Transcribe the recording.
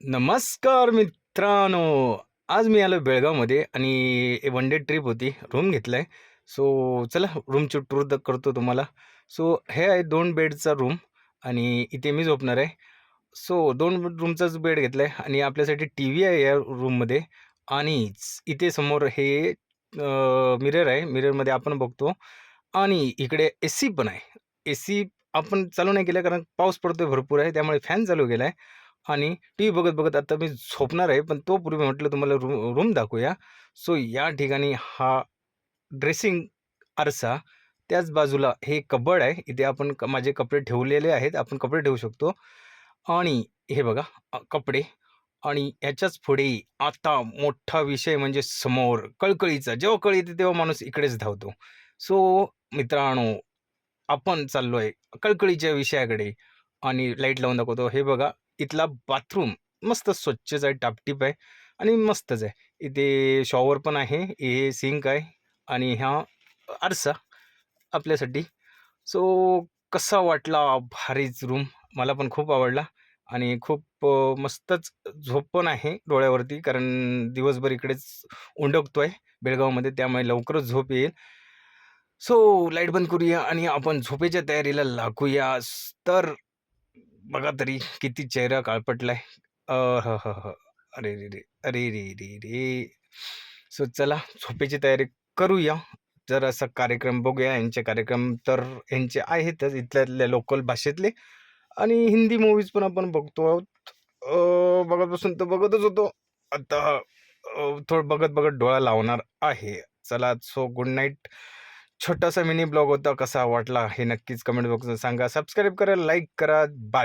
नमस्कार मित्रांनो. आज मी आलो बेळगावमध्ये आणि वन डे ट्रिप होती. रूम घेतलाय. सो चला रूमची टूर करतो तुम्हाला. सो हे आहे 2 बेडचा रूम आणि इथे मी झोपणार आहे. सो 2 रूमचाच बेड घेतलाय आणि आपल्यासाठी टीव्ही आहे या रूममध्ये आणि इथे समोर हे मिरर आहे. मिररमध्ये आपण बघतो आणि इकडे एसी पण आहे. एसी आपण चालू नाही केला कारण पाऊस पडतोय भरपूर आहे. त्यामुळे फॅन चालू केलाय. आणि टीव्ही बघत-बघत आता मी झोपणार आहे. पण तोपूर्वी म्हटलं तुम्हाला रूम दाखवूया. सो या ठिकाणी हा ड्रेसिंग आरसा, त्याच बाजूला हे कबर्ड आहे. इथे आपण माझे कपडे ठेवलेले आहेत. आपण कपडे ठेवू शकतो. आणि हे बघा कपडे आणि ह्याच्याच पुढे आता मोठा विषय म्हणजे समोर कळकळीचा. जेव्हा कळ येते तेव्हा माणूस इकडेच धावतो. सो मित्रांनो, आपण चाललोय कळकळीच्या विषयाकडे आणि लाईट लावून दाखवतो. हे बघा इथला बाथरूम मस्त स्वच्छच आहे, टापटीप आहे आणि मस्तच आहे. इथे शॉवर पण आहे, हे सिंक आहे आणि हा आरसा आपल्यासाठी. सो कसा वाटला? भारीच रूम. मला पण खूप आवडला आणि खूप मस्तच झोप पण आहे डोळ्यावरती कारण दिवसभर इकडेच उंडकतोय बेळगावमध्ये त्यामुळे लवकरच झोप येईल. सो लाईट बंद करूया आणि आपण झोपेच्या तयारीला लागूया. तर बघा तरी किती चेहरा काळपटलाय. अहहह! अरे रे रे! अरे रे रे रे! सो चला झोपेची तयारी करूया. जरासा कार्यक्रम बघूया. यांचे कार्यक्रम तर यांचे आहेतच इथल्या लोकल भाषेतले आणि हिंदी मूव्हीज पण आपण बघतो आहोत. बघत तर बघतच होतो. आता थोडं बघत-बघत डोळा लावणार आहे. चला सो गुड नाईट. छोटासा मिनी ब्लॉग होता. कसा वाटला हे नक्कीच कमेंट बॉक्समध्ये सांगा. सबस्क्राईब करा, लाईक करा. बाय.